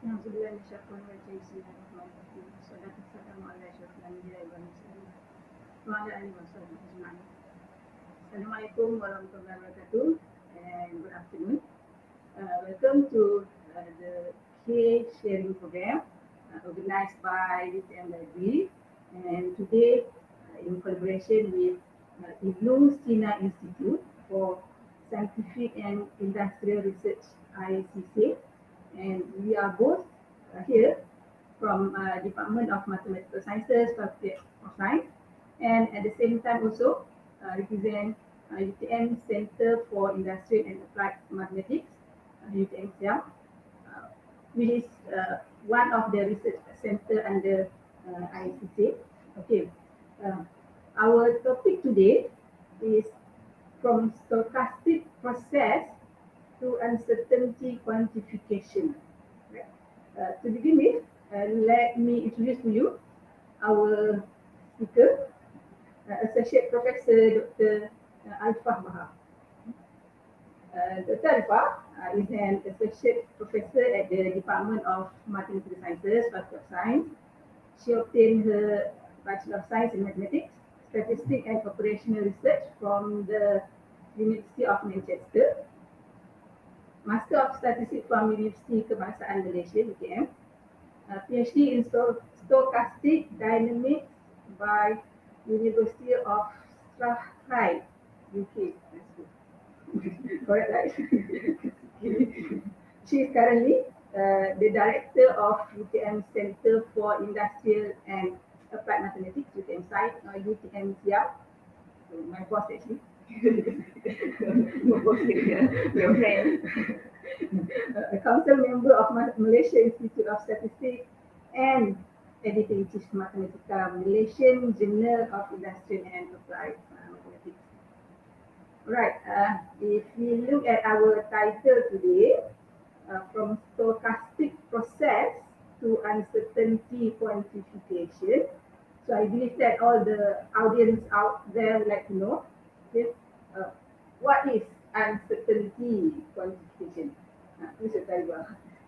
Assalamualaikum warahmatullahi wabarakatuh and good afternoon. Welcome to the K sharing program organized by UTM-CIAM, and today in collaboration with Ibnu Sina Institute for Scientific and Industrial Research ICC, and we are both here from Department of Mathematical Sciences, Fakulti Sains, and at the same time also represent UTM Center for Industrial and Applied Mathematics, UTM-CIAM, which is one of the research center under ICC. Okay, our topic today is from stochastic process to uncertainty quantification. Right. To begin with, let me introduce to you our speaker, Associate Professor Dr. ARIFAH BAHAR. Dr. ARIFAH is an Associate Professor at the Department of Mathematical Sciences, Fakulti Sains. She obtained her Bachelor of Science in Mathematics, Statistics and Operational Research from the University of Manchester, Master of Statistics from Universiti Kebangsaan Malaysia, UTM, PhD in Stochastic Dynamics by University of Strathclyde, UK. Correct, right? She is currently the Director of UTM Center for Industrial and Applied Mathematics, UTM-CIAM, my boss actually. Your friend. A council member of Malaysia Institute of Statistics and editor-in-chief Mathematica, Malaysian Journal of Industrial and Applied Mathematics. Right, if we look at our title today, from stochastic process to uncertainty quantification. So I believe that all the audience out there would like to know, okay, what is uncertainty quantification? Please, Dr.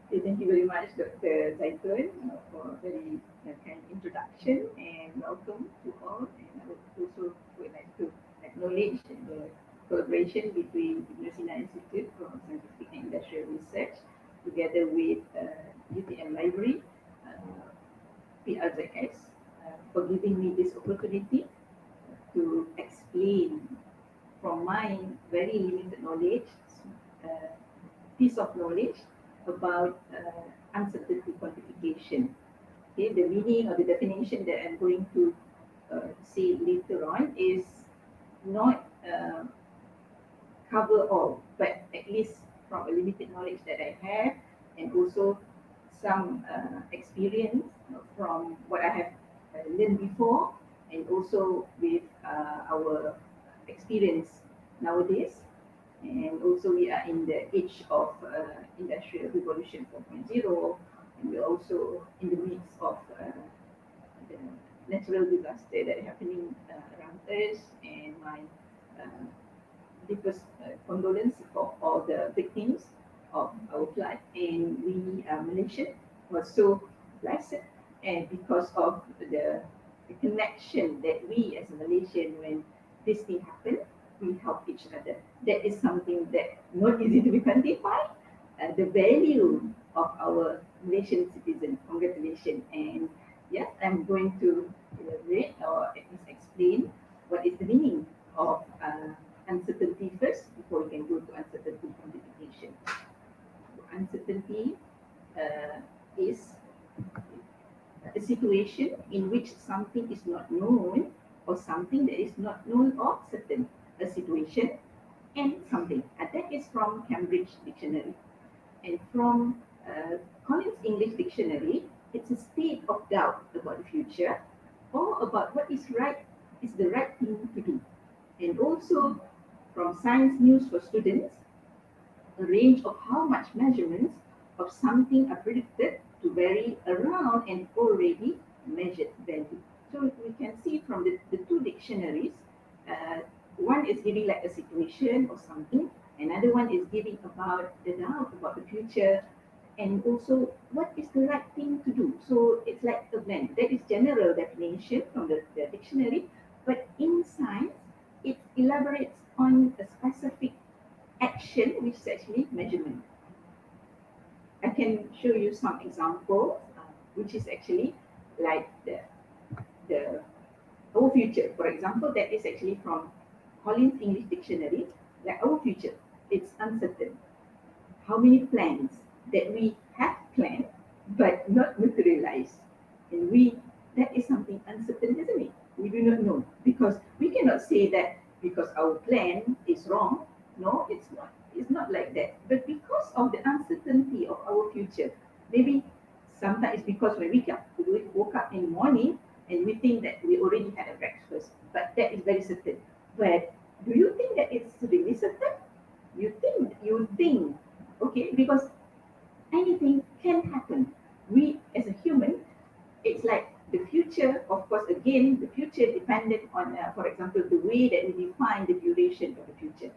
Okay, thank you very much, Dr. ZAITON, for a very kind introduction, and welcome to all. And I also would like to acknowledge the collaboration between Ibnu Sina Institute for Scientific and Industrial Research together with UTM Library, PRZS, for giving me this opportunity to explain from my very limited knowledge, piece of knowledge about uncertainty quantification. Okay, the meaning or the definition that I'm going to say later on is not cover all, but at least from a limited knowledge that I have, and also some experience from what I have learned before, and also with our experience nowadays. And also we are in the age of Industrial Revolution 4.0, and we're also in the midst of the natural disaster that is happening around us, and my deepest condolence for all the victims of our flood. And we Malaysian was so blessed, and because of the connection that we as a Malaysian, when this thing happened, we help each other. That is something that not easy to be quantified. The value of our Malaysian citizen. Congratulations. And yes, I'm going to elaborate or at least explain what is the meaning of uncertainty first before we can go to uncertainty quantification. Uncertainty is a situation in which something is not known or something that is not known or certain. A situation and something. That is from Cambridge Dictionary. And from Collins English Dictionary, it's a state of doubt about the future or about what is the right thing to do. And also from Science News for Students, a range of how much measurements of something are predicted to vary around an already measured value. So we can see from the two dictionaries, one is giving like a situation or something, another one is giving about the doubt about the future and also what is the right thing to do. So it's like a blend. That is general definition from the dictionary, but in science, it elaborates on a specific action, which is actually measurement. I can show you some examples, which is actually like the our future. For example, that is actually from Collins English Dictionary. Like our future, it's uncertain. How many plans that we have planned but not materialized, and that is something uncertain, isn't it? We do not know, because we cannot say that because our plan is wrong. No, it's not like that. But because of the uncertainty of our future, maybe sometimes because when we woke up in the morning and we think that we already had a breakfast, but that is very certain. But do you think that it's really certain? You think, okay, because anything can happen. We as a human, it's like the future, of course, again, the future dependent on, for example, the way that we define the duration of the future.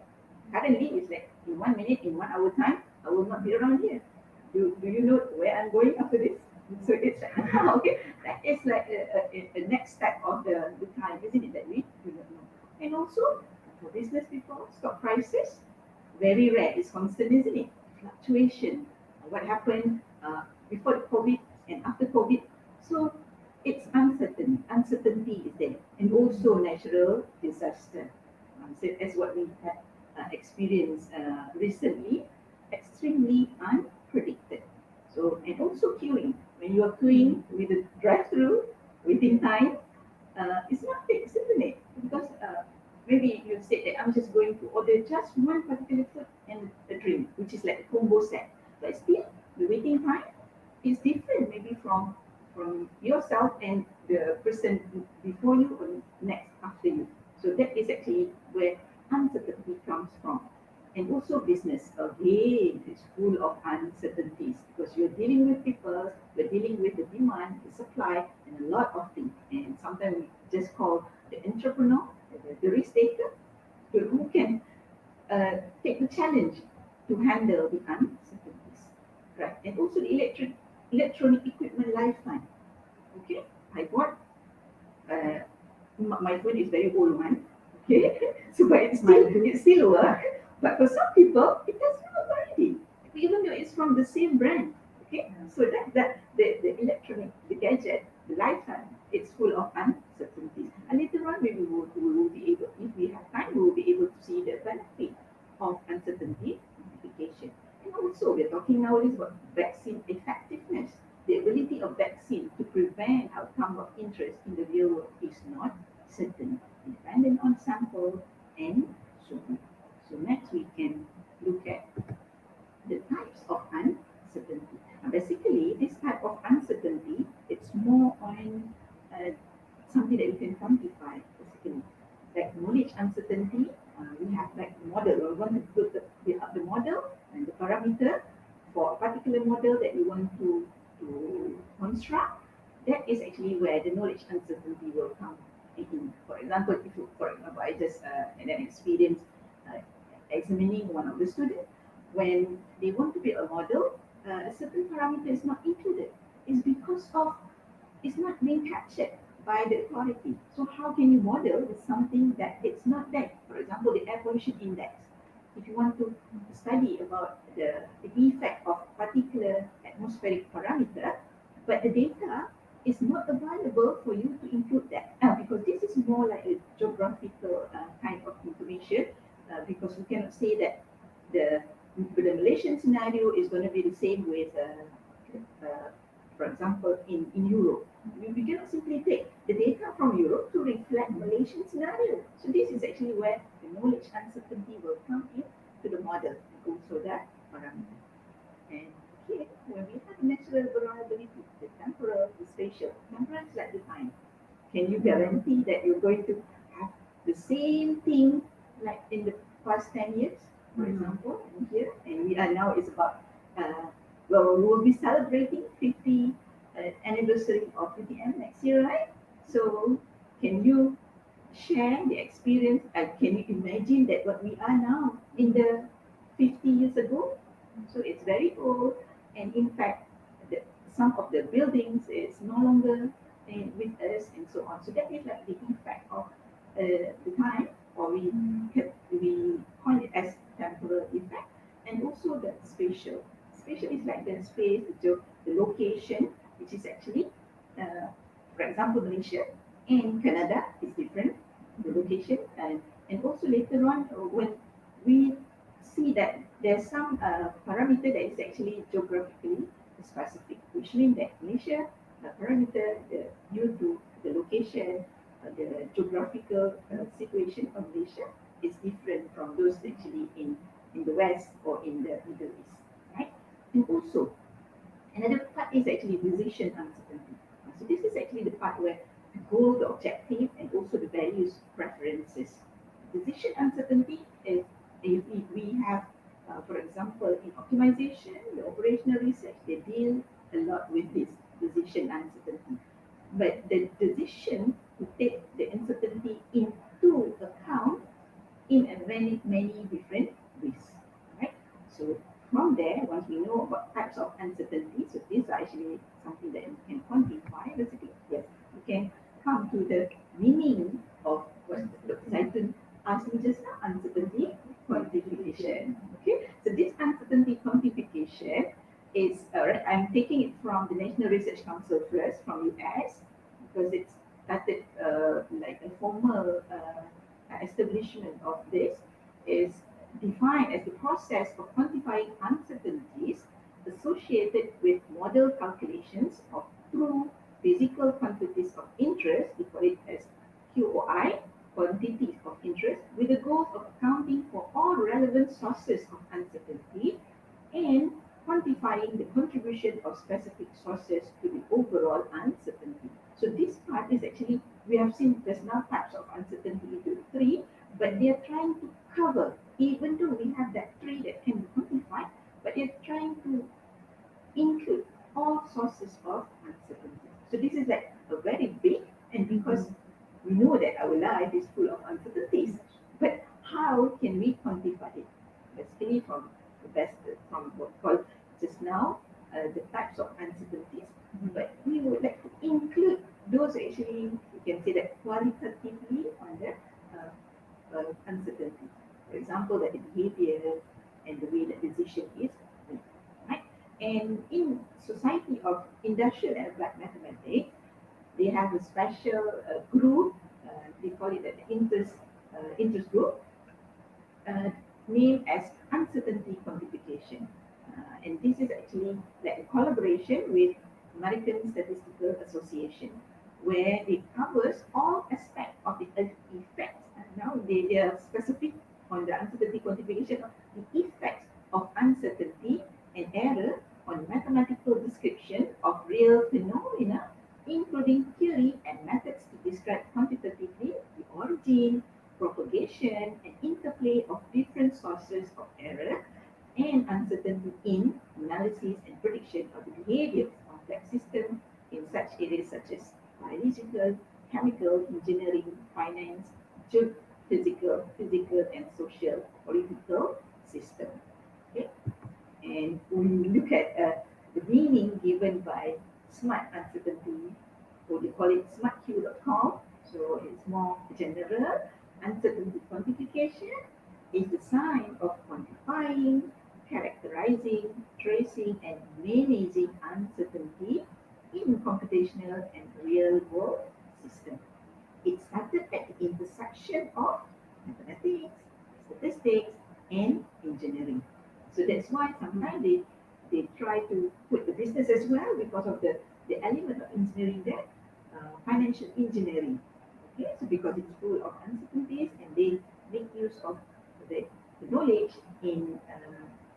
Currently, it's like in 1 minute, in 1 hour time, I will not be around here. Do you know where I'm going after this? So it's okay, that is like a next step of the time, isn't it, that we do not know. And also, for business people, stock prices, very rare, it's constant, isn't it? Fluctuation, what happened before the COVID and after COVID. So it's uncertain. Uncertainty is there, and also natural disaster. So as what we have experienced recently, extremely unpredicted. So, and also queuing. When you are queuing with the drive-through, waiting time, it's not fixed, isn't it? Because maybe you said that I'm just going to order just one particular food and a drink, which is like a combo set. But still, the waiting time is different, maybe from yourself and the person before you or next after you. So that is actually where uncertainty comes from. And also business, again, is full of uncertainties, because you're dealing with people, you're dealing with the demand, the supply, and a lot of things. And sometimes we just call the entrepreneur, the risk taker, who can take the challenge to handle the uncertainties. Right. And also the electronic equipment lifetime. Okay, I bought my phone is very old one. Okay, so but it still works. But for some people, it doesn't work already, even though it's from the same brand. Okay, so that the electronic, the gadget, the lifetime, it's full of uncertainties. And later on, maybe we will be able, if we have time, we will be able to see the benefit of uncertainty quantification. And also, we're talking nowadays about vaccine effectiveness. The ability of vaccine to prevent outcome of interest in the real world is not certain, dependent on sample and so on. So next we can look at the types of uncertainty. Now basically, this type of uncertainty, it's more on something that you can quantify, basically. Like knowledge uncertainty, we have like model. We want to put the model and the parameter for a particular model that we want to construct. That is actually where the knowledge uncertainty will come in. For example, I just had an experience examining one of the students. When they want to build a model, a certain parameter is not included. It's because of it's not being captured by the authority. So how can you model with something that it's not there? For example, the air pollution index. If you want to study about the effect of particular atmospheric parameter, but the data is not available for you to include that, because this is more like a geographical kind of information, because we cannot say that the Malaysian scenario is going to be the same with, for example, in Europe. We cannot simply take the data from Europe to reflect Malaysian scenario. So this is actually where the knowledge uncertainty will come in to the model, and also that parameter. And here, when we have natural variability, the temporal, the spatial. Temporal is like the time. Can you guarantee that you're going to have the same thing like in the past 10 years, for example, in here? And we are now, it's about, well, we will be celebrating 50 anniversary of UTM next year, right? So can you share the experience? Can you imagine that what we are now in the 50 years ago? So it's very old, and in fact, some of the buildings is no longer with us, and so on. So that is like the effect of the time, or we call it as temporal effect, and also the spatial. Spatial is like the space, the location, which is actually, for example, Malaysia and Canada is different, the location, and also later on when we see that there's some parameter that is actually geographically specific, which means that Malaysia, the parameter due to the location, the geographical situation of Malaysia is different from those actually in the West or in the Middle East, right? And also, another part is actually decision uncertainty. So this is actually the part where the goal, the objective, and also the values preferences. Decision uncertainty is if we have, for example, in optimization, the operational research, they deal a lot with this decision uncertainty. But the decision to take the uncertainty into account in a many different ways, right? So from there, once we know about types of uncertainty, so these are actually something that we can quantify. Basically, yes, we can come to the meaning of what Dr. ZAITON asked me just now, uncertainty quantification. Okay, so this uncertainty quantification is, I'm taking it from the National Research Council first, from US, because it's started like a formal establishment of this, is defined as the process of quantifying uncertainties associated with model calculations of true physical quantities of interest, we call it as QOI, quantities of interest, with the goal of accounting for all relevant sources of uncertainty and quantifying the contribution of specific sources to the overall uncertainty. So this part is actually, we have seen there's now types of uncertainty into three, but they are trying to cover, even though we have that three that can be quantified, but they're trying to include all sources of uncertainty. So this is like a very big, and because we know that our life is full of uncertainties, but how can we quantify it? Basically from what we call just now the types of uncertainties, but we would like to include those actually, we can say that qualitatively on the uncertainty. For example, that the behavior and the way that decision is made, right? And in Society of Industrial and Applied Mathematics, they have a special group, they call it the interest group, named as uncertainty quantification. And this is actually like a collaboration with American Statistical Association, where it covers all aspects of the effects. And now they are specific on the uncertainty quantification of the effects of uncertainty and error on mathematical description of real phenomena, including theory and methods to describe quantitatively the origin, propagation, and interplay of different sources of error and uncertainty in analysis and prediction of the behavior of complex systems in such areas such as biological, chemical, engineering, finance, physical, and social political system. Okay? And when we look at the meaning given by smart uncertainty, or they call it smartq.com, so it's more general. Uncertainty quantification is the science of quantifying, characterizing, tracing, and managing uncertainty in computational and real-world systems. It started at the intersection of mathematics, statistics, and engineering. So that's why sometimes they try to put the business as well because of the element of engineering there, financial engineering. Okay, so because it's full of uncertainties and they make use of the knowledge in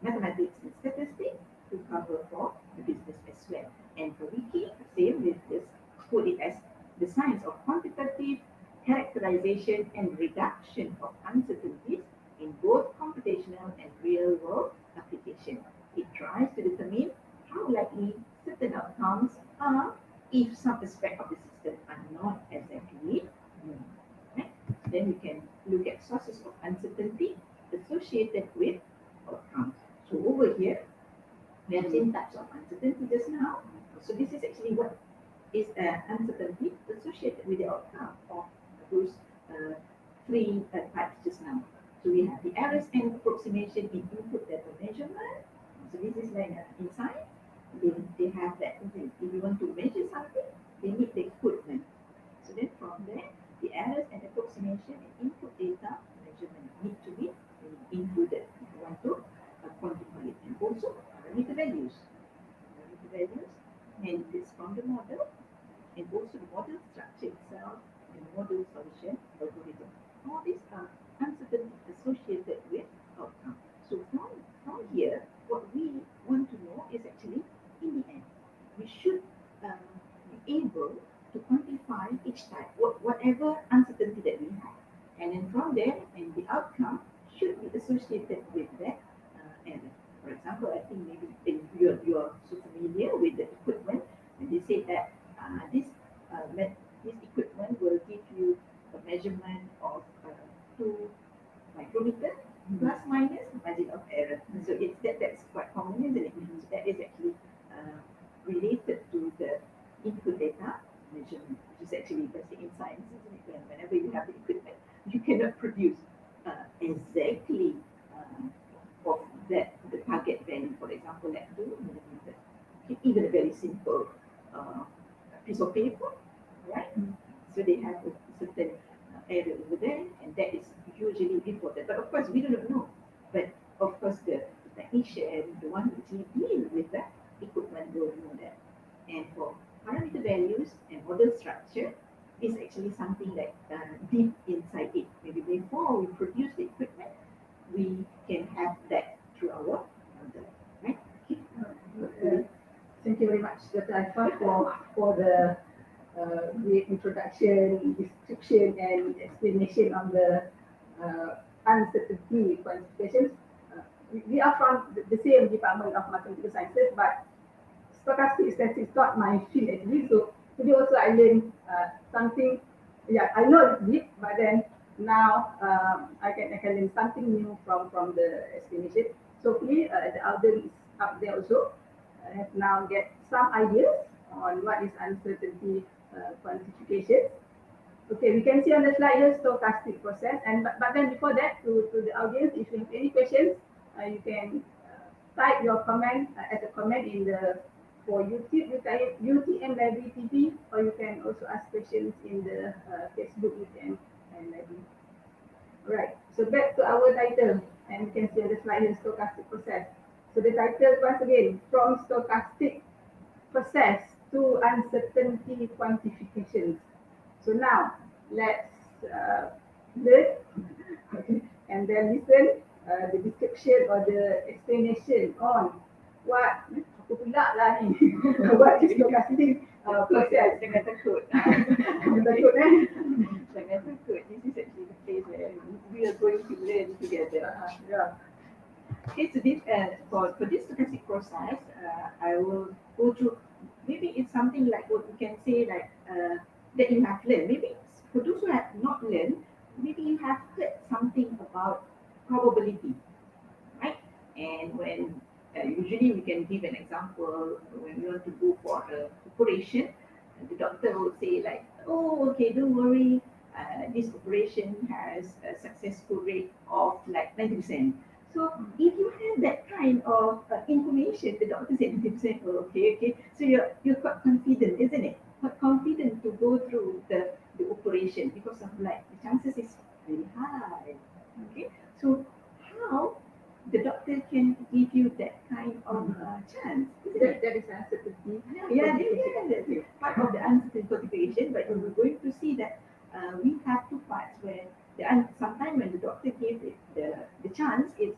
mathematics and statistics to cover for the business as well. And for Wiki, same with this, put it as the science of quantitative characterization and reduction of uncertainties in both computational and real-world application. It tries to determine how likely certain outcomes are if some aspects of the system are not exactly known. Right? Then we can look at sources of uncertainty associated with outcomes. So over here, We have seen types of uncertainty just now. So this is actually what is uncertainty associated with the outcome of those three types just now. So we have the errors and approximation in input data measurement. So this is like in science, they have that. If you want to measure something, they need the equipment. So then from there, the errors and approximation in input data measurement need to be included if you want to quantify it. And also parameter values. Parameter values, and this from the model, and also the model structure itself, and model solution algorithm. All these are uncertainty associated with outcome. So from here, what we want to know is actually, in the end, we should be able to quantify each type, whatever uncertainty that we have. And then from there, and the outcome should be associated with that error. For example, I think maybe you're so familiar with the equipment, and they say that this equipment will give you a measurement of 2 micrometer plus minus margin of error. So it's that's quite common, isn't it? So that is actually related to the input data measurement, which is actually basic in science, isn't it? Whenever you have the equipment, you cannot produce exactly of that the target value. For example, like 2 millimeter. Okay, even a very simple piece of paper, right? So they have a certain area over there, and that is usually reported. But of course, we do not know. But of course, the technician, the one who actually deal with that equipment, will know that. And for parameter values and model structure, is actually something like deep inside it. Maybe before we produce the equipment, we can have that through our model, right? Thank you very much, Dr. Arifah, for the great introduction, description, and explanation on the uncertainty quantifications. We are from the same department of mathematical sciences, but stochastic statistics is not my field actually. So today also I learned something. Yeah, I know it's deep, but then now I can learn something new from the explanation. So please, the audience up there also have now get some ideas on what is uncertainty quantification. Okay, we can see on the slide here stochastic process, and but then before that, to the audience, if you have any questions, you can type your comment as a comment in the for YouTube, you type UTM Library TV, or you can also ask questions in the Facebook UTM and Library. Alright, so back to our title, and you can see on the slide here stochastic process. So the title once again, from stochastic process to uncertainty quantifications. So now let's learn and then listen the description or the explanation on what aku pula lah ni what is stochastic process. Jangan takut. Jangan takut Jangan takut. This is actually the place where we are going to learn together. Yeah. Okay, so this, for this stochastic process, I will go through. Maybe it's something like what we can say like that you have learned. Maybe for those who have not learned, maybe you have heard something about probability, right? And when usually we can give an example when we want to go for an operation, the doctor will say like, oh, okay, don't worry, this operation has a successful rate of like 90%. So if you have that kind of information, the doctor said 90%, oh, okay. So you're quite confident, isn't it? Quite confident to go through the operation because of like the chances is very high. Okay, so how the doctor can give you that kind of chance? That is uncertainty. Yeah, that's part of the uncertainty quantification. But we're going to see that we have two parts where sometimes when the doctor gives it the chance, it's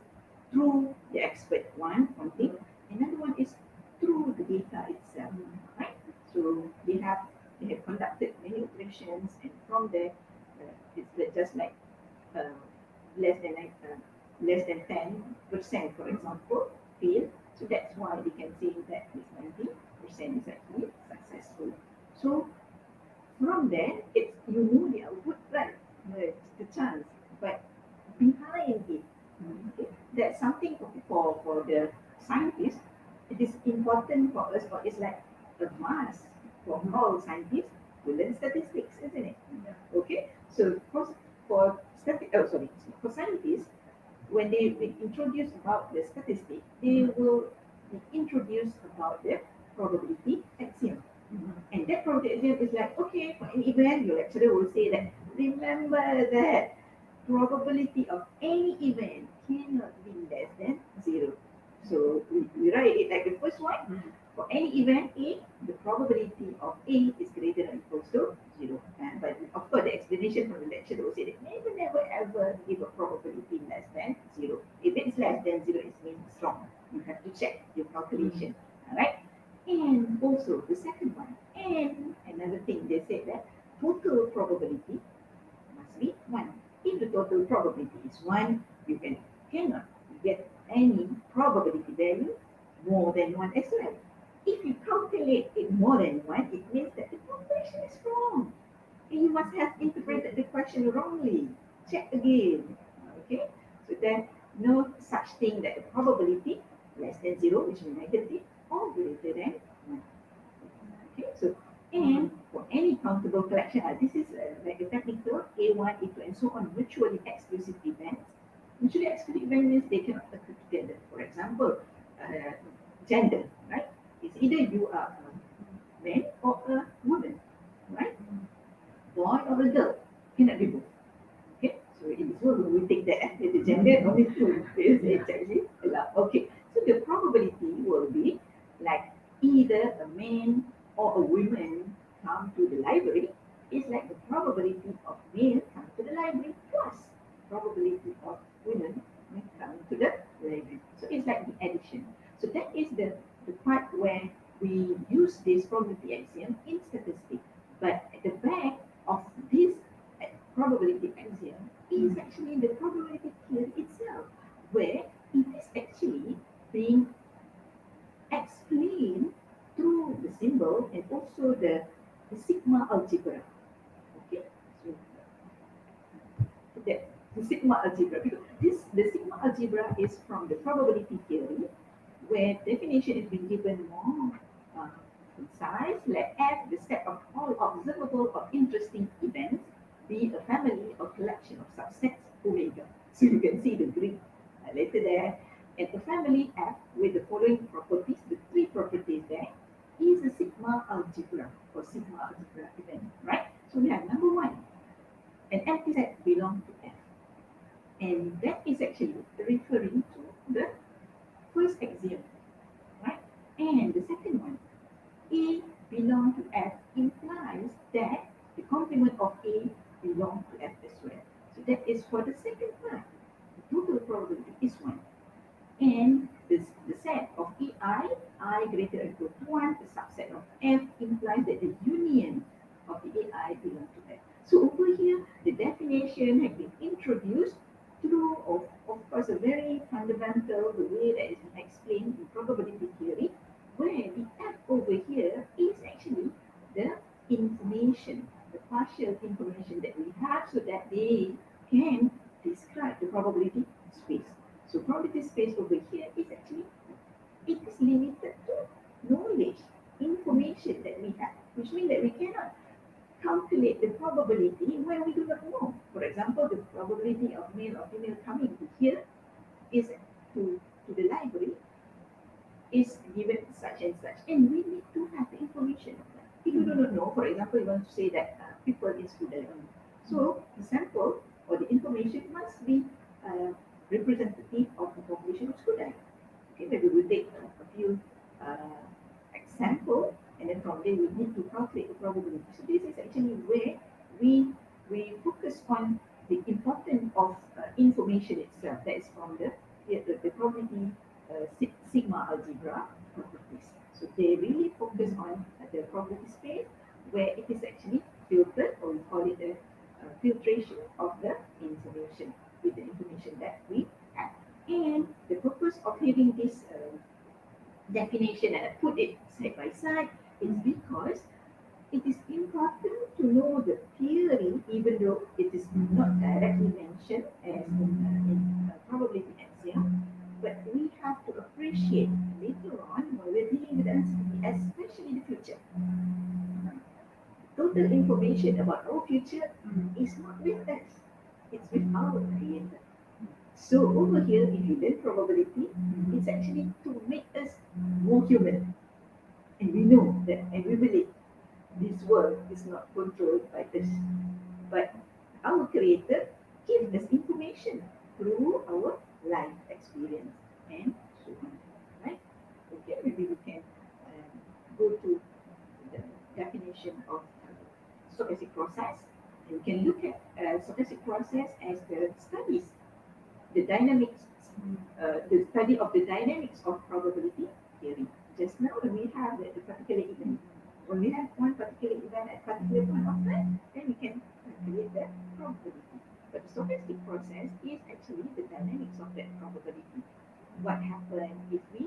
through the expert one thing, another one is through the data itself, right? So they have conducted many operations, and from there it's just like less than 10%, for example, fail. So that's why they can say that this 90% is actually successful. So from there, it's you know the output, right? The chance, but behind it, okay, that's something for the scientists it is important for us, or it's like a must for all scientists to learn statistics, isn't it? Yeah. Okay, so for scientists, when they introduce about the statistic, they will be introduced about the probability axiom. And that probability axiom is like, okay, for an event, your lecturer will say that, remember that probability of any event cannot be less than zero. So we write it like the first one. For any event A, the probability of A is greater than or equals to zero. But of course, the explanation from the lecturer will say that never ever give a probability less than zero. If it is less than zero, it means strong. You have to check your calculation. All right. And also the second one, and another thing they said that total probability must be one. If the total probability is one, you cannot get any probability value more than one as well. If you calculate it more than one, it means that the calculation is wrong. And you must have interpreted the question wrongly. Check again. Okay? So then no such thing that the probability less than zero, which is negative, or greater than one. Okay, so and for any countable collection, this is like a technical A1, A2, and so on, mutually exclusive events. Mutually exclusive events means they cannot occur together. For example, gender, right? It's either you are a man or a woman, right? Boy or a girl, cannot be both. Okay, so in this world, we take that the gender only two is actually allowed. Okay, so the probability will be like either a man or a woman come to the library is like the probability of male come to the library plus probability of women come to the library. So it's like the addition. So that is the part where we use this probability axiom in statistics. But at the back of this probability axiom is actually the probability theory itself, where it is actually being explained through the symbol and also the sigma algebra. Okay, so the sigma algebra, because the sigma algebra is from the probability theory, where definition is being given more concise. Let F the set of all observable or interesting events be a family or collection of subsets omega. So you can see the Greek letter there. And a family F with the following properties, the three properties there, is a sigma algebra or sigma algebra event, right? So we have number one, an empty set belongs to F. And that is actually referring to the first axiom, right? And the second one, A belong to F implies that the complement of A belongs to F as well. So that is for the second part. The total probability is 1. And the set of EI, I greater or equal to 1, the subset of F implies that the union of the AI belongs to F. So over here, the definition has been introduced through, of course, a very fundamental, the way that is explained in probability theory, where the F over here is actually the information, the partial information that we have so that they can describe the probability space. So probability space over here is actually, it is limited to knowledge, information that we have, which means that we cannot calculate the probability when we do not know. For example, the probability of male or female coming to here is to the library is given such and such, and we need to have the information of that. If you do not know, for example, you want to say that people in Skudai only. So the sample or the information must be representative of the population of Skudai. Okay, maybe we take a few example, and then from there we need to calculate the probability. So this is actually where we focus on the importance of information itself. That is from the probability sigma algebra properties. So they really focus on the probability space, where it is actually filtered, or we call it a filtration of the information with the information that we have. And the purpose of having this definition, and I put it side by side, is because it is important to know the theory, even though it is not directly mentioned as in probability axiom, but we have to appreciate later on when future. Total information about our future is not with us, it's with our creator. So over here, if you learn probability, it's actually to make us more human. And we know that, and we believe this world is not controlled by us, but our creator gives us information through our life experience and so on. Right? Okay, maybe we can go to the definition of stochastic process. You can look at stochastic process as the studies, the dynamics, the study of the dynamics of probability theory. Just now we have the particular event. When we have one particular event at particular point of time, then we can calculate the probability. But the stochastic process is actually the dynamics of that probability. What happens if we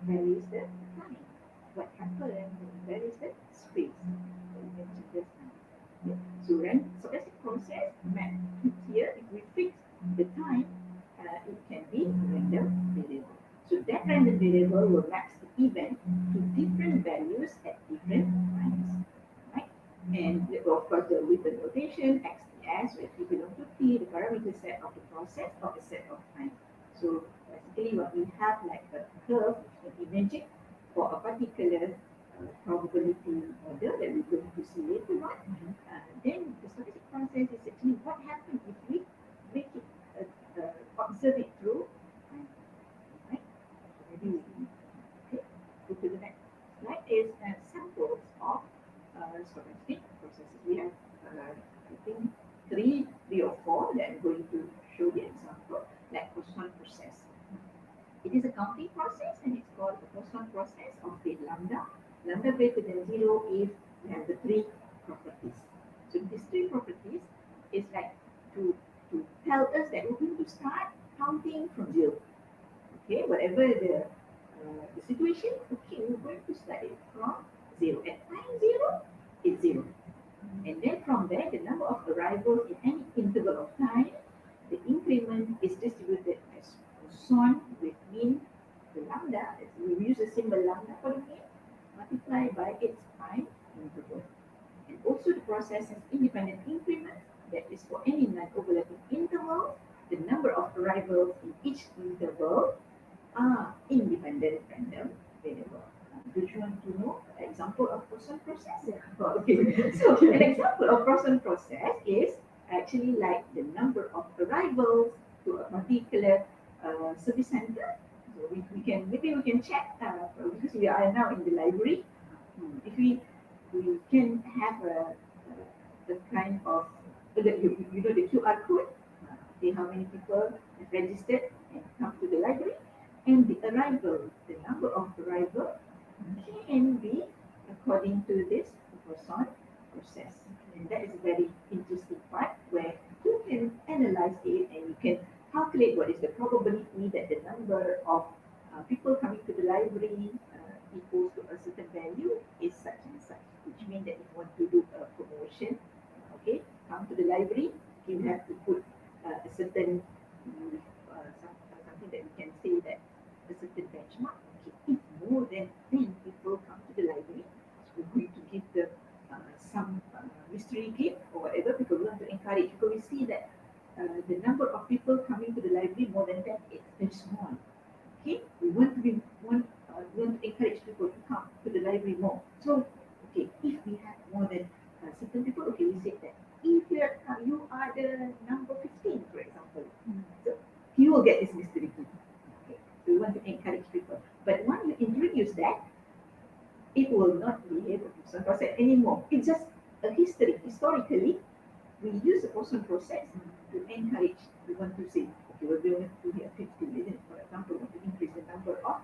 varies the time? What happens when varies the space? So random stochastic process map here, if we fix the time, it can be random variable. So that random variable will map the event to different values at different times, right? And of course, with the notation XTS, where T belongs to T, the parameter set of the process of a set of time. So basically, what we have like a curve, an imaging for a particular probability model that we're going to see later on. Then the stochastic process is actually what happens if we make it observe it through time, right? So maybe we can go to the next slide is samples of stochastic processes. We have I think three or four that I'm going to show the example, like Poisson process. It is a counting process and it's called the Poisson process of the lambda greater than 0 if we have the three properties. So these three properties is like to tell us that we're going to start counting from 0. Okay, whatever the situation, okay, we're going to start it from 0. At time 0, it's 0. And then from there, the number of arrivals in any interval of time, the increment is distributed as Poisson with mean, the lambda, we use the symbol lambda for the mean, multiplied by its time interval. And also the process has independent increments, that is for any non-overlapping interval, the number of arrivals in each interval are independent random variable. Do you want to know an example of Poisson process? Oh, okay. So an example of Poisson process is actually like the number of arrivals to a particular service center. So we can check because we are now in the library. If we can have the kind of you know the QR code. See how many people have registered and come to the library, and the number of arrival can be according to this Poisson process. And that is a very interesting part where you can analyze it and you can calculate what is the probability that the number of people coming to the library equals to a certain value is such and such, which means that if you want to do a promotion, okay, come to the library, you have to put a certain something that we can say that a certain benchmark. Okay, if more than 10 people come to the library, so we're going to give them some mystery gift or whatever, because we want to encourage, because we see that the number of people coming to the library more than 10 is very small. Okay, we want to encourage people to come to the library more. So, okay, if we have more than certain people, okay, we say that if you are the number 15, for example, so you will get this mystery gift. Okay, so we want to encourage people. But when you introduce that, it will not be able to Poisson process anymore. It's just a history. Historically, we use the Poisson process to encourage. We want to say, okay, we're going to have 50, for example, we want to increase the number of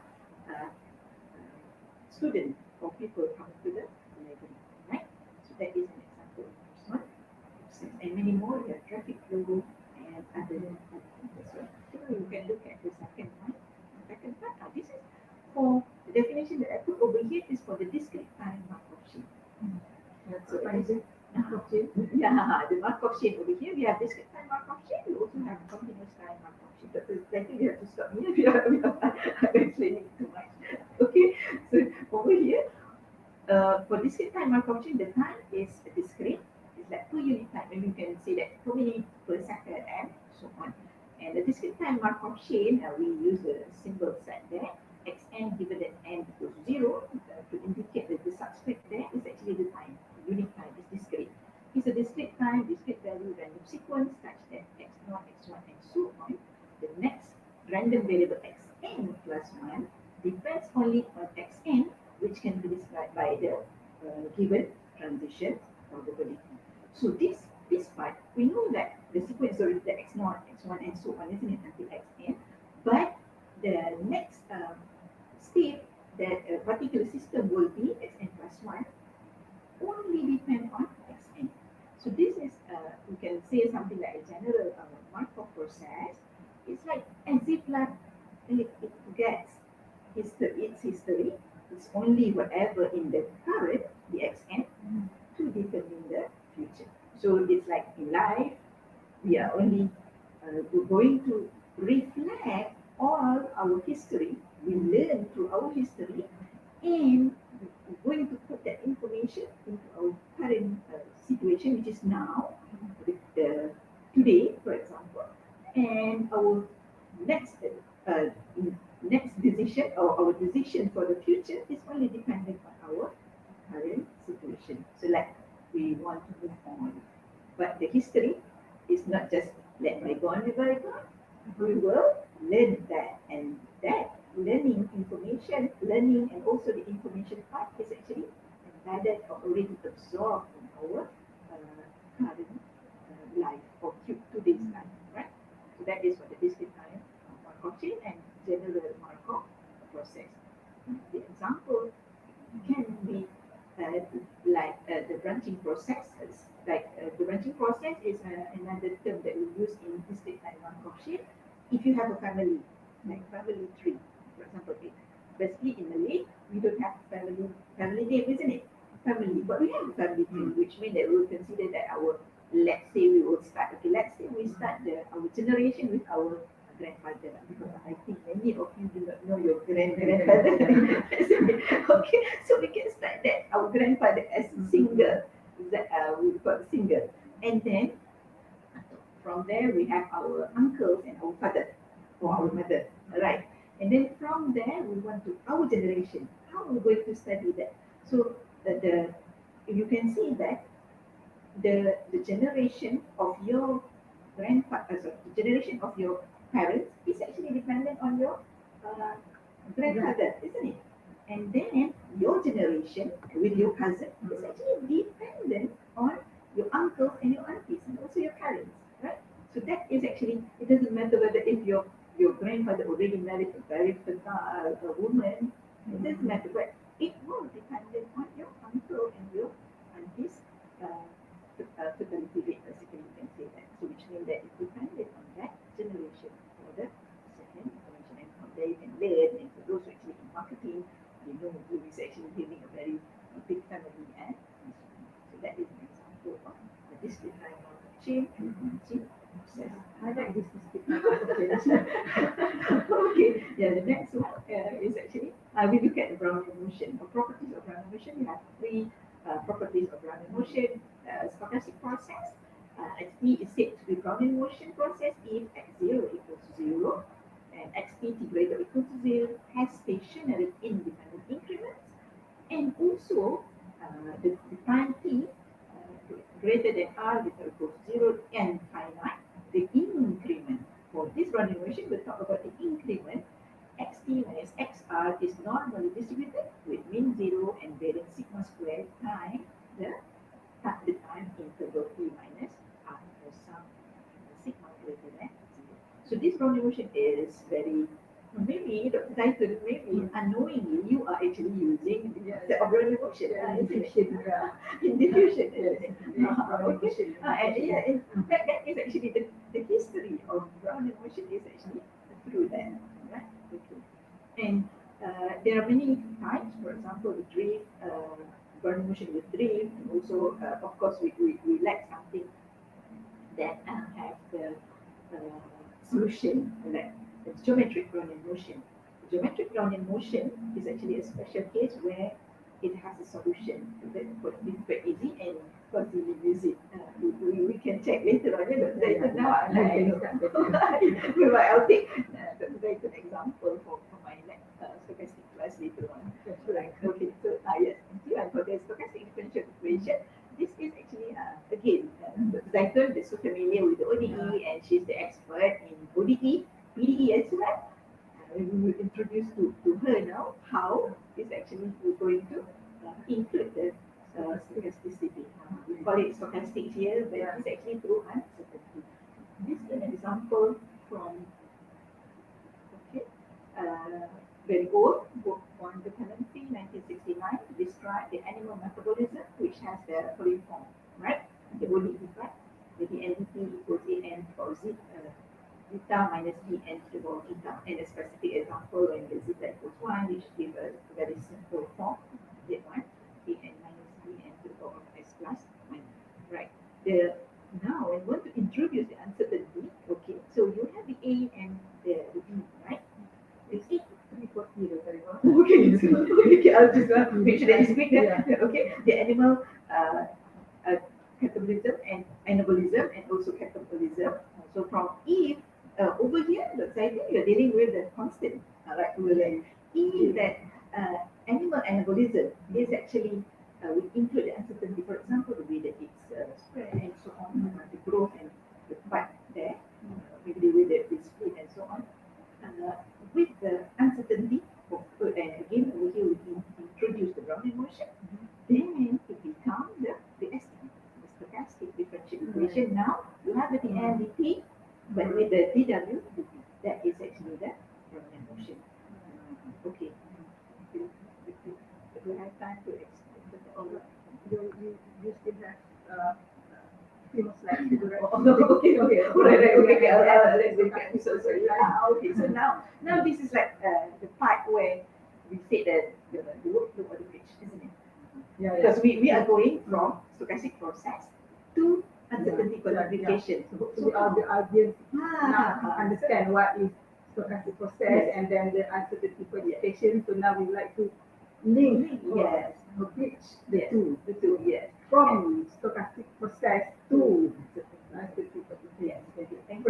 students or people coming to the library, right? So that is an example of Poisson process. And many more, we have traffic flow and other things as well. So you can look at the second one. The second part, this is for the definition that I put over here is for the discrete time Markov chain. So what is it? Markov chain? Yeah, the Markov chain over here, we have discrete time Markov chain, we also have continuous time Markov chain. But I think you have to stop me if I'm explaining too much. Okay, so over here, For discrete time Markov chain, the time is discrete. It's like per unit time. Maybe you can say that per minute, per second, and so on. And the discrete time Markov chain, we use the symbol set there. Xn given that n equals 0 to indicate that the subscript there is actually the time. Unit time is discrete. It's a discrete time, discrete value, random sequence such that x0, x1, and so on. The next random variable xn plus 1 depends only on xn, which can be described by the given transition probability. So this part, we know that the sequence is already the x0, x1, and so on, isn't it, until xn. But the next state that a particular system will be xn plus 1 only depend on xn. So this is, we can say something like a general Markov process. It's like as if like it gets its history. It's only whatever in the current, the xn, to determine the future. So it's like in life, we are only going to reflect all our history. We learn through our history, and we're going to put that information into our current situation, which is now, today, for example, and our next decision, or our decision for the future, is only dependent on our current situation. So like we want to move on, but the history is not just let bygone be bygone. We will learn that, and that learning information, learning and also the information part is actually embedded or already absorbed in our current life or today's life, right? So that is what the discrete time Markov chain and general Markov process. The example can be like the branching processes. Like the branching process is another term that we use in discrete time Markov chain. If you have a family, like family tree, for example, basically in Malay, we don't have family name, isn't it? Family, but we have a family tree, which means that we will consider that our, let's say we will start, okay, let's say we start our generation with our grandfather, because I think many of you do not know your grandfather. Okay, so we can start that our grandfather as single, that we call single, and then from there we have our uncles and our father or our mother, right? And then from there we want to our generation. How are we going to study that? So you can see that the generation of your grandfather, the generation of your parents is actually dependent on your grandfather, isn't it? And then your generation with your cousin is actually dependent on your uncles and your aunties and also your parents, right? So that is actually, it doesn't matter whether if your grandfather already married a very fertile woman, it doesn't matter, but it will dependent on your uncle and your auntie's fertility rate, basically you can say that. So which means that it depended on that generation for the second generation, and from there you can learn, and for those who actually in marketing, you know who is actually having a very big family, and so that is an example of the discrete time Markov chain and branching process. I like this discrete time Markov chain. Okay, yeah, the next one is actually, we look at the Brownian motion. The properties of Brownian motion, we have three properties of Brownian motion. Stochastic process, xt is said to be Brownian motion process if x0 equals to 0 and xt greater or equal to 0 has stationary independent increments, and also the time t greater than r greater or equal to 0 and finite. The increment for this Brownian motion, we'll talk about the increment. Xt minus xr is normally distributed with mean 0 and variance sigma squared times the time interval t minus r for some sigma greater than 0. So this Brownian motion is very, maybe the title, maybe unknowingly you are actually using the Brownian motion in diffusion. Okay. And that is actually the history of Brownian motion is actually through that, right? Okay. And there are many types. For example, the drift, Brownian motion with drift, and also, of course, we like something that have the solution, like the geometric Brownian motion. The geometric Brownian motion is actually a special case where it has a solution. It's very easy, and because we use it, we can check later on. ZAITON now, I'll take the ZAITON example for my stochastic class later on. Right. Okay. So yes, thank you. And for the stochastic differential equation, this is actually again ZAITON is so familiar with the ODE, and she's the expert in ODE, PDE as well. We will introduce to her now how is actually going to include the stochasticity. We call it stochastic here, but it's actually through uncertainty. This is an example from very old book on dependency, 1969, describe the animal metabolism, which has the following form, right? The ODE, right? The NDT equals AN for Z. Zeta minus dn to the power zeta, and a specific example when the zeta equals 1, which gives a very simple form, Z1, an minus dn to the power of s plus 1. Right. Now, when we want to introduce the uncertainty, okay, so you have the A and the B, right? It's A. Okay, I'll just make sure that it's quick. Okay, the animal catabolism and anabolism, and also catabolism. So from E, over here, looks like you're dealing with the constant, right? E that animal anabolism is actually we include the uncertainty, for example, the way that it's spread and so on, the growth and the spike there, maybe the way that it's split and so on. With the uncertainty, and again over here we introduce the Brownian motion, then it becomes the estimate, the stochastic differential equation. Now you have the NDT, but with the dw, that is actually the Brownian motion. Okay. Do we have time to explain? You still have few more slides to do, right? Okay. Let's look at so okay. So now this is like the part where we say that the workflow of the page, isn't it? Because we are going from stochastic process to uncertainty quantification. So the audience now understand what is stochastic process and then the uncertainty quantification. So now we would like to link bridge the two. Yes. From stochastic process to uncertainty quantification. Thank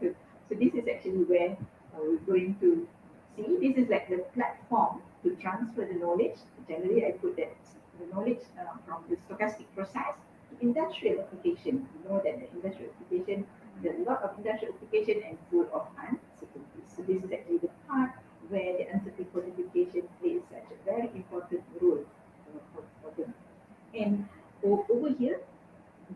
you. So this is actually where we're going to see. This is like the platform to transfer the knowledge. Generally, I put that the knowledge from the stochastic process to industrial application. You know that the industrial application, there's a lot of industrial application and full of uncertainties. So this is actually the part where the uncertainty quantification plays such a very important role for them. And over here,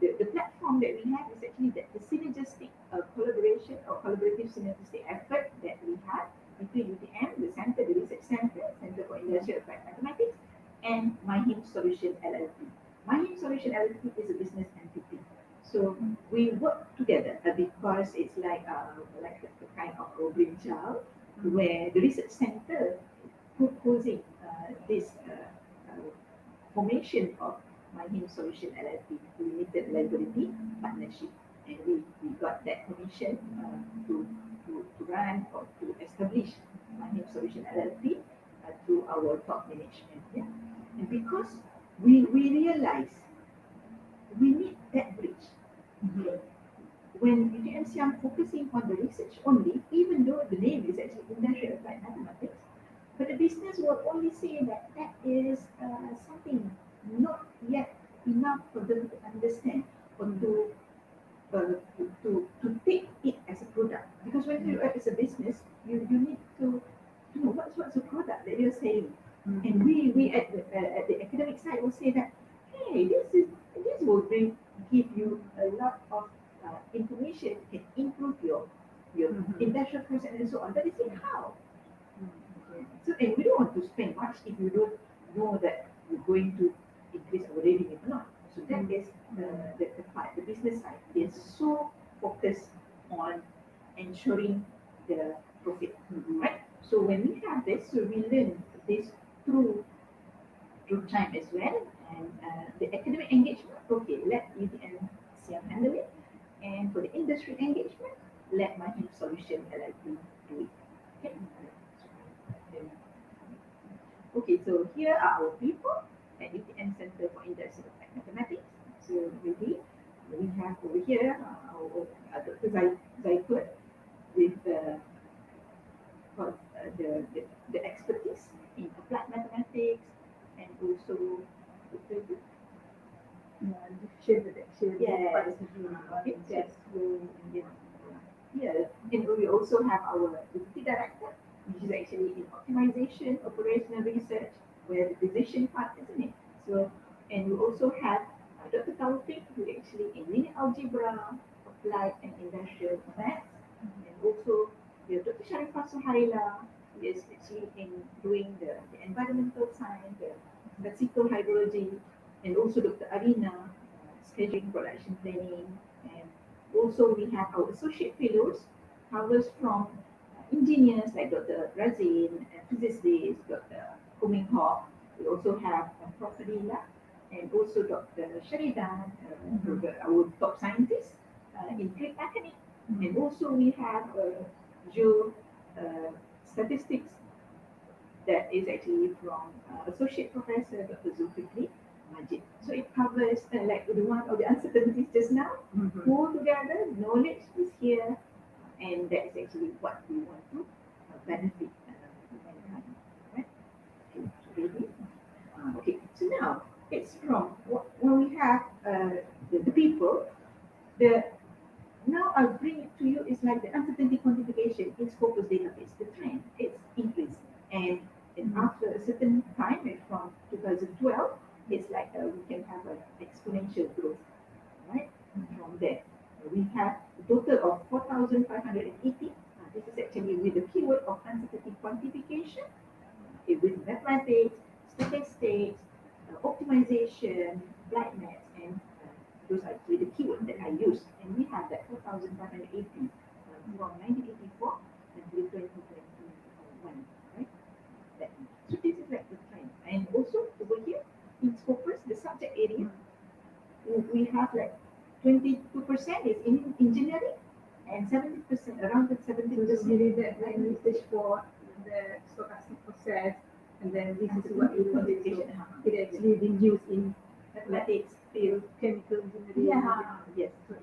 the platform that we have is actually the synergistic collaboration or collaborative synergistic effort that we have between UTM, the center, the research center, Center for Industrial Applied Mathematics, and MyHim Solution LLP. MyHim Solution LLP is a business entity. So we work together because it's like a kind of a brainchild where the research center proposing this formation of MyHim Solution LLP, Limited Liability Partnership, and we got that permission to run or to establish MyHim Solution LLP through our top management. Yeah? And because we realize we need that bridge. When UTM-CIAM focusing on the research only, even though the name is actually Industrial Applied Mathematics, but the business will only say that that is something not yet enough for them to understand or to take it as a product. Because when you as a business, you need to know what's the product that you're selling. And we at the academic side will say that, hey, this will give you a lot of information, can improve your industrial process and so on. But they say how? So, and we don't want to spend much if you don't know that we're going to increase our revenue or not. So that is the part, the business side. They're so focused on ensuring the profit, right? So when we have this, so we learn this through time as well. And the academic engagement, okay, let UTM-CIAM handle it. And for the industry engagement, let MyHim Solution LLP do it. Okay. Okay, so here are our people at UTM Center for Industrial Mathematics. So maybe we have over here our Dr. ZAITON with the expertise in applied mathematics and also yeah, and we also have our deputy director, which is actually in optimization, operational research, where the decision part, isn't it? So, and we also have Dr. Taufik, who actually in linear algebra, applied and industrial maths, and also we have Dr. Sharifah Suhaila, who is actually in doing the environmental science, the physical hydrology, and also Dr. Arina, scheduling, production planning, and also we have our associate fellows, covers from engineers like Dr. Razin, physicists, Dr. Kuming Hok. We also have Prof. Adila, and also Dr. Sheridan, our top scientist in Greek academic. And also we have Judul statistics that is actually from Associate Professor Dr. Zulkifli Majid. So it covers like the one of the uncertainties just now, pull together, knowledge is here, and that is actually what we want to benefit mankind. Right? Okay, so ready? Okay, so now it's from when we have the people, now I'll bring it to you is like the uncertainty quantification in Scopus database, the trend, it's increasing. And after a certain time, like from 2012, it's like we can have an exponential growth, right? From there, we have a total of 4,580. This is actually with the keyword of uncertainty quantification, with mathematics, statistics, optimization, applied maths, and those are actually the keywords that I use. And we have that 4,580 from 1984 until 2021, right? So this is like the trend. And also over here in Scopus, the subject area, we have like 22% is in engineering and 70%, around the 70%. So really that like research for the stochastic process, and then this is what we want to it actually been used in mathematics, field, chemical engineering. yes. So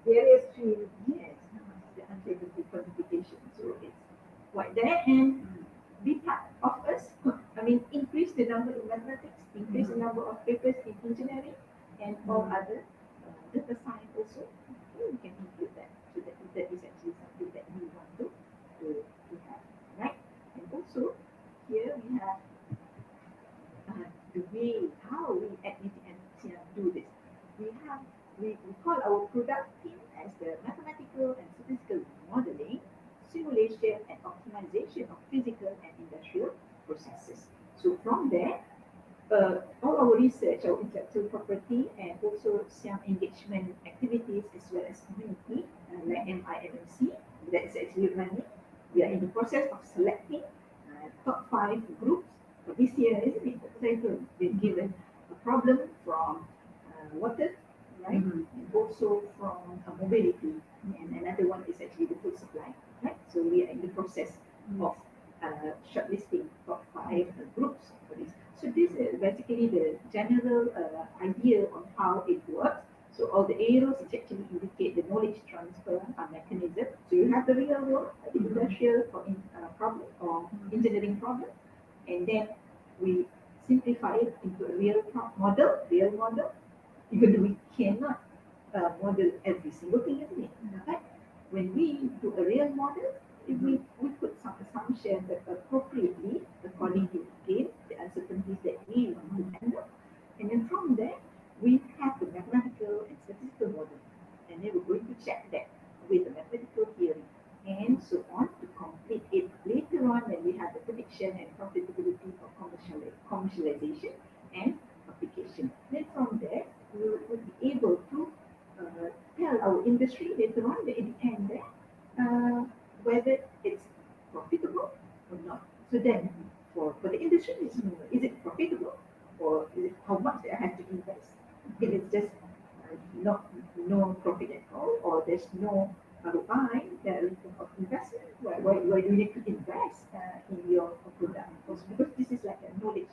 various fields. Yes, the uncertainty quantification. So it's quite there and be part of us. I mean, increase the number in mathematics, increase the number of papers in engineering, and all other data science also. We can include that. So that is actually something that we want to have, right? And also here we have the way how we at UTM-CIAM do this. We call our product team as the mathematical and statistical modeling, simulation and optimization of physical and industrial processes. So from there, all our research, our intellectual property, and also SIAM engagement activities as well as community, like MIMMC, that is actually running. We are in the process of selecting top 5 groups for this year, isn't it? So we've given a problem from water, right? And also from mobility, and another one is actually the food supply, right? So we are in the process of shortlisting top 5 groups for this. So this is basically the general idea on how it works. So all the arrows actually indicate the knowledge transfer mechanism. So you have the real world, the industrial problem or engineering problem, and then we simplify it into a real model, even though we cannot model every single thing, isn't it? But when we do a real model, if we put some assumptions that appropriately according to again the uncertainties that we want to handle, and then from there we have the mathematical and statistical model, and then we're going to check that with the mathematical theory and so on to complete it later on when we have the prediction and profitability of commercialization and application. Then from there we will be able to tell our industry later on that at the end there whether it's profitable or not. So then for the industry, is it profitable or is it how much I have to invest? If it's just no profit at all, or there's no ROI of investment, why do you need to invest in your product? Because this is like a knowledge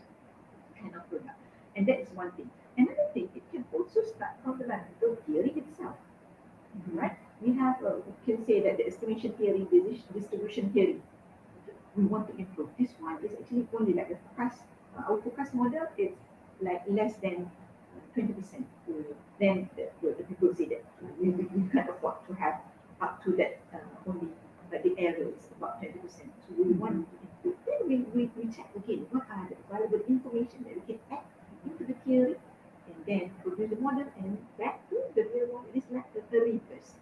information theory, distribution theory. We want to improve. This one is actually only like a forecast. Our forecast model is like less than 20%. Then the people say that we can't afford to have up to that only, but the error is about 20%. So we want to improve. Then we check again what are the valuable information that we can add into the theory and then produce the model and back to the real world. It is like the reverse.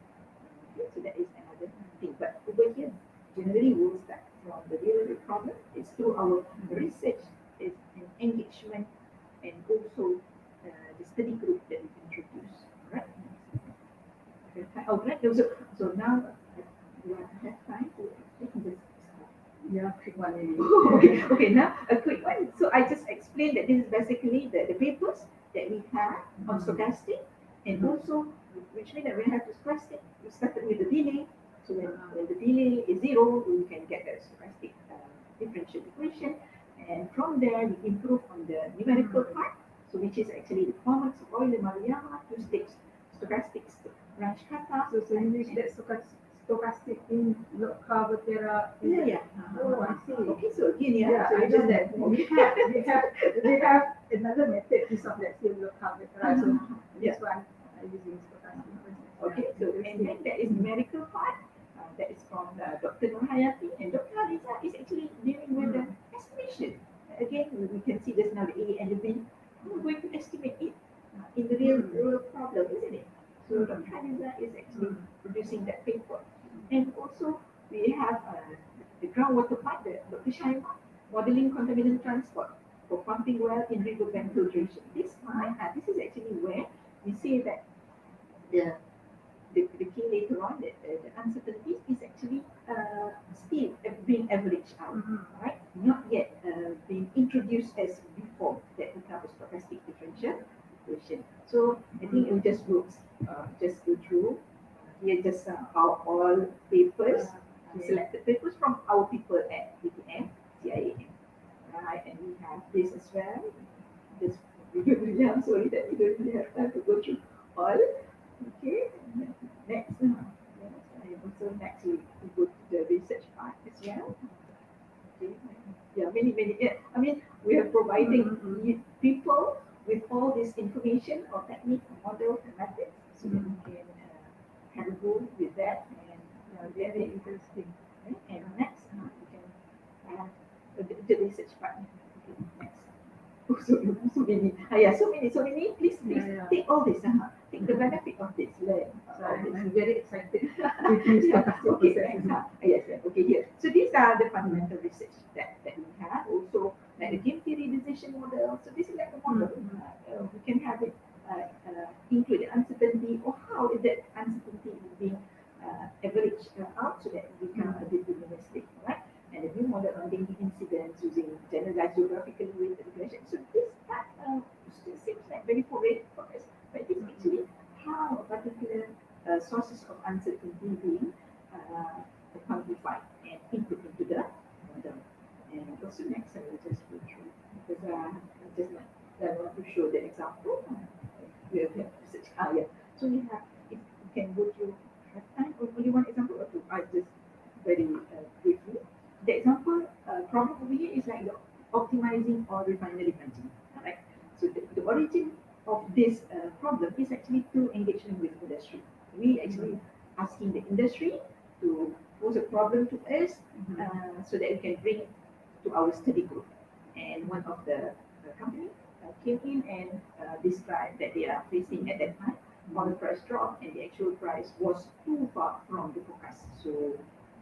Okay, so that is another thing. But over here, generally we will start from the real problem. It's through our research, it's an engagement, and also the study group that we introduce. Right? Okay. So now do I have time to explain this? Yeah, quick one maybe. Okay, now a quick one. So I just explained that this is basically the papers that we have on stochastic, and also which means that we have to stochastic. We started with the delay. So when the delay is 0, we can get the stochastic differential equation, and from there we improve on the numerical part. So which is actually the formats of Euler-MADYA, two-stage stochastic branch kata. So you use that stochastic in Vertera. Yeah. Oh, I see. Okay, so again, Yeah, so I know that. Okay. We have another method to solve that same Vertera. So this one using stochastic. Okay, so and then there is numerical part. That is from Dr. Nurhayati, and Dr. Haliza is actually dealing with the estimation. Again, we can see just now the A and the B. We're going to estimate it in the real problem, isn't it? So Dr. Haliza is actually producing that paper. And also we have the groundwater part, Dr. Shaima, modeling contaminant transport for pumping well in riverbank filtration. This is actually where we say that the key later on, the uncertainties is actually still being averaged out, right? Not yet being introduced as before that we have a stochastic differential equation. So I think we just go through here just how all papers, selected papers from our people at UTM-CIAM, right? And we have this as well. Just I'm sorry that we don't really have time to go through all. Okay, next, also next we go to the research part as well. Okay. Yeah, many. Yeah. I mean, we are providing people with all this information or technique, model, and methods, so that we can have a go with that, and very interesting. Okay. And next, we can have the research part. Okay, next. Oh, so many. So many. Please take all this. Take the benefit of this. Learn. I'm very excited with this stochastic process. Yes. Okay. Here. So these are the fundamental research that we have. Also, like the game theory decision model. So this is like a model. We can have it include the uncertainty, or how is that uncertainty is being averaged out so that we can deterministic, right? And the new model on daily incidents using generalized geographically weighted regression. So this part still seems like very foreign for us, but it's actually how a particular sources of uncertainty being quantified and input into the model. And also next I will just go through, because I want to show the example. We have research. So we have, if you can go through time or only one example or two, I just very briefly. The example problem over here is like the optimizing or refinery management. Right? So the origin of this problem is actually through engagement with industry. We actually asking the industry to pose a problem to us so that we can bring it to our study group. And one of the company came in and described that they are facing at that time oil price drop, and the actual price was too far from the forecast. So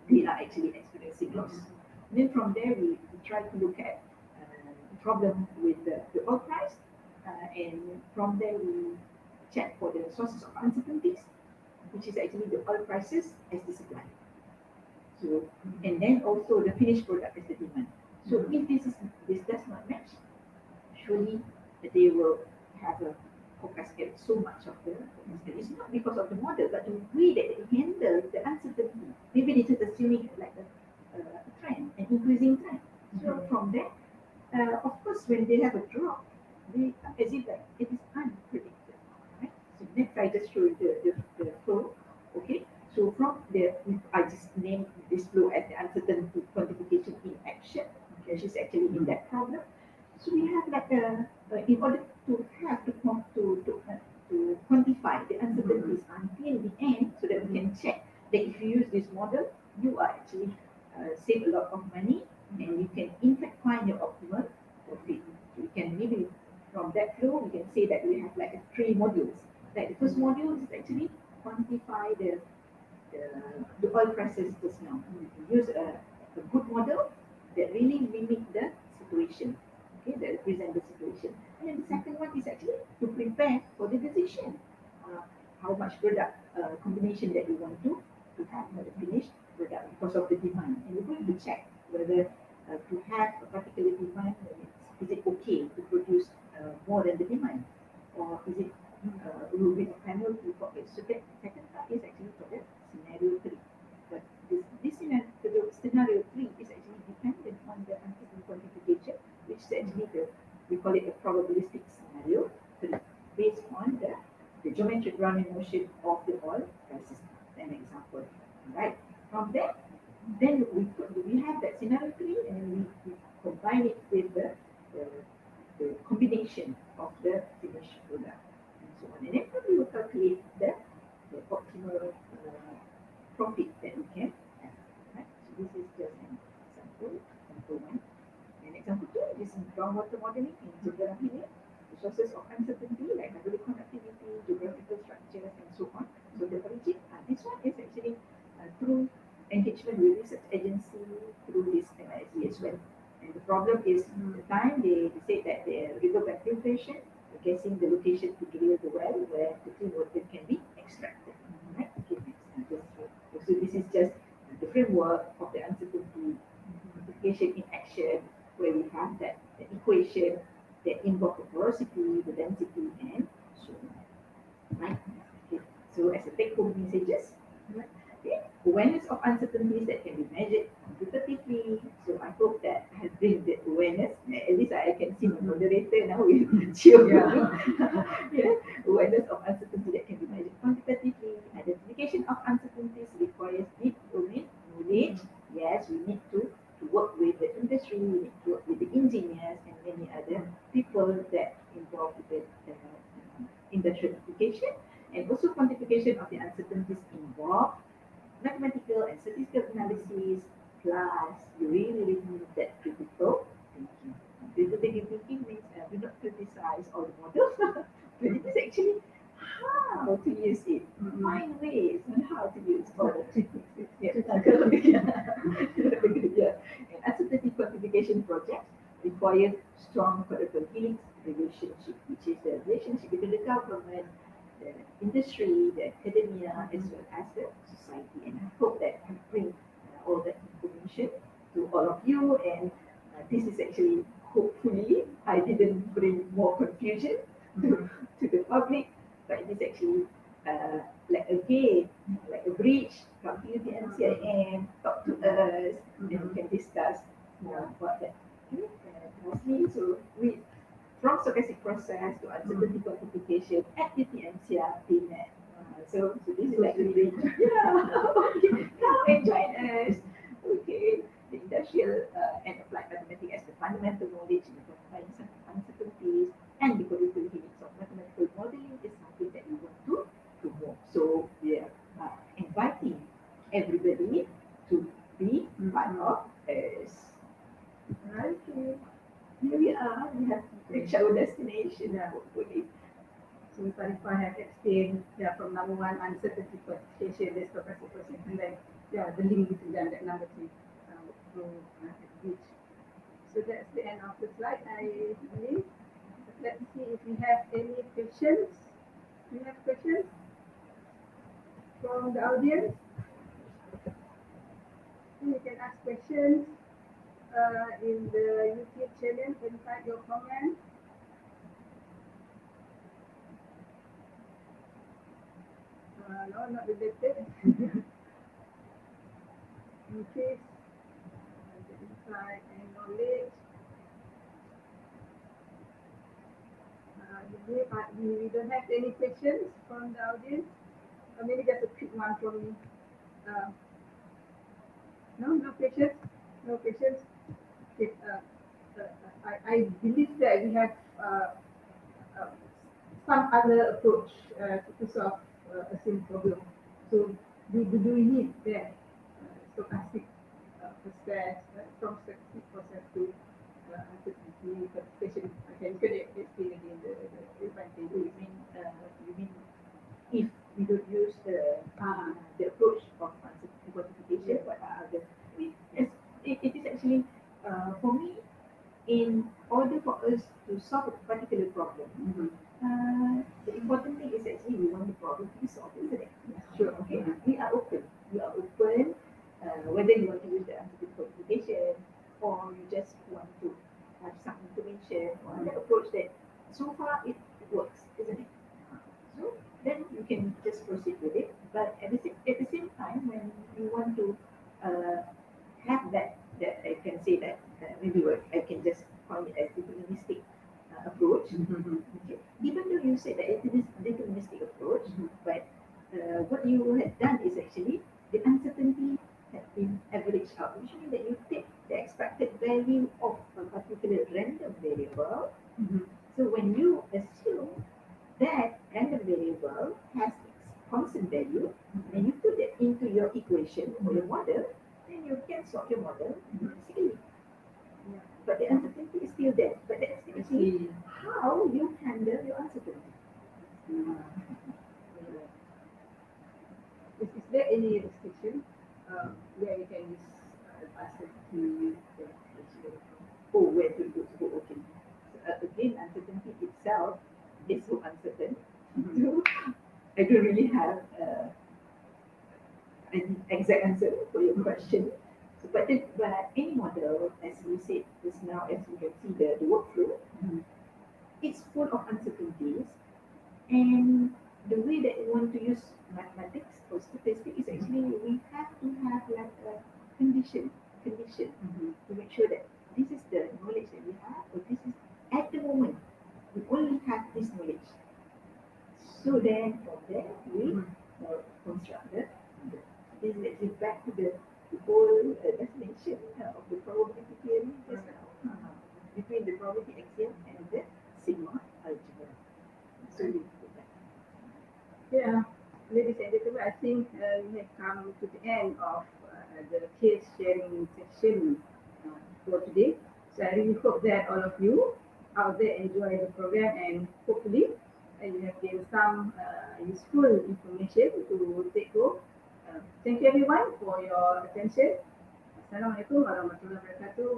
they are actually experiencing loss. And then from there, we try to look at the problem with the oil price, and from there we check for the sources of uncertainties, which is actually the oil prices as the supply. So, and then also the finished product as the demand. So if this does not match, surely they will have a forecast error. So much of the forecast error. It's not because of the model, but the way that they handle the uncertainty. Maybe they just assuming like a trend, an increasing trend. So from there, of course, when they have a drop, they as if like it is unpredictable. Right? So next, I just show you the flow. Okay. So from there, I just named this flow as the uncertainty quantification in action, which is actually in that problem. So we have like in order to have to quantify the uncertainties until the end, so that we can check that if you use this model, you are actually save a lot of money, and you can in fact find your optimal profit. So we can maybe from that flow we can say that we have like three modules. Like the first module is actually quantify the oil prices just now. We use a good model that really mimic the situation, okay, that represent the situation. And then the second one is actually to prepare for the decision. How much product combination that we want to have for the finished product because of the demand. And we're going to check whether to have a particular demand, is it okay to produce more than the demand, or is it a little bit of penalty for it. So that second part is actually for the scenario 3. But this scenario 3 is actually dependent on the uncertainty quantification, which is actually we call it a probabilistic scenario 3, based on the geometric running motion of the oil prices. An example, right? From there, then we have that scenario 3, and we combine it with the combination of the finished product. So on. And then we will calculate the optimal profit that we can have. Right? So this is just an example 1. And example 2 is groundwater modeling in geography, the sources of uncertainty like hydraulic conductivity, geographical structures, and so on. So the origin, this one is actually through engagement with research agency through this MISD as well. And the problem is the time they said that the riverbank filtration, guessing the location to drill the well where the clean water can be extracted. Right? Okay, so this is just the framework of the uncertainty quantification in action, where we have that the equation that involve the porosity, the density, and so on. Right? Okay. So as a take-home messages, okay, awareness of uncertainties that can be measured quantitatively. So I hope that I bring the awareness. At least I can see my moderator now with chill. Yeah. Awareness of uncertainty that can be measured quantitatively. Identification of uncertainties requires deep domain knowledge. Yes, we need to work with the industry, we need to work with the engineers and many other people that involved with the industrial application. And also quantification of the uncertainties involved mathematical and statistical analysis, plus you really need that critical thinking. Critical thinking means do not criticize all the models, but it is actually how to use it, find ways on how to use all the techniques. Yeah. And uncertainty quantification projects require strong collaborative relationship, which is the relationship between the government, the industry, the academia, as well as the society. And I hope that I bring all that information to all of you. And this is actually, hopefully, I didn't bring more confusion to the public, but it is actually like a gate, like a bridge. Come to UTM-CIAM, talk to us, and we can discuss more about that. Okay? Mostly, so we from stochastic process to uncertainty quantification at UTM-CIAM. So this is like really, yeah, okay, come and join us. Okay, the industrial and applied mathematics as the fundamental knowledge in quantifying uncertainties and the curriculum units of mathematical modeling is something that we want to promote. So we are inviting everybody to be part of us. Right? Here we are. We have reached our destination. Hopefully. So if I have explained, from number 1, uncertainty quantification, the stochastic process, and then the link between them, that number 3, which. So that's the end of the slide, I believe. Let's see if we have any questions. Do you have questions from the audience? You can ask questions in the YouTube channel and type your comments. No, not related. Increase the insight and knowledge. We don't have any questions from the audience. Maybe just a quick one from me. Uh, no questions? No questions? Okay, I believe that we have uh, some other approach to solve a same problem. So do we need that stochastic process from stochastic process to uncertainty participation? Okay, you can explain again the advantage. You mean if we don't use the approach of uncertainty quantification, what are the ways? Yes, it is actually for me, in order for us to solve a particular problem, the important thing is actually we want the problem to be solved, isn't it? Sure. Okay, we are open. We are open whether you want to use the uncertainty quantification or you just want to have some information or the approach that so far it works, isn't it? So then you can just proceed with it. But at the same time, when you want to have that I can say that maybe what I can just call it as deterministic approach. Okay. Even though you said that it is deterministic approach, but what you had done is actually the uncertainty had been averaged out, which means that you take the expected value of a particular random variable. So when you assume that random variable has its constant value, and you put that into your equation or your model, then you can solve your model basically. But the uncertainty is still there. But that's actually how you handle your uncertainty. Is there any restriction where you can use uncertainty? Oh, where to go? Okay. So, again, uncertainty itself is so uncertain. So I don't really have an exact answer for your question. So, but any model, as we said just now, as you can see the workflow, it's full of uncertainties. And the way that we want to use mathematics or statistics is actually we have to have like a condition to make sure that this is the knowledge that we have, or this is at the moment we only have this knowledge. So then from there we construct the this is actually back to the whole definition of the probability theory just now, between the probability axiom and the sigma algebra. So we put that. Yeah, ladies and gentlemen, I think we have come to the end of the case sharing section for today. So I really hope that all of you out there enjoy the program, and hopefully you have gained some useful information to take home. Thank you everyone for your attention. Assalamualaikum warahmatullahi wabarakatuh.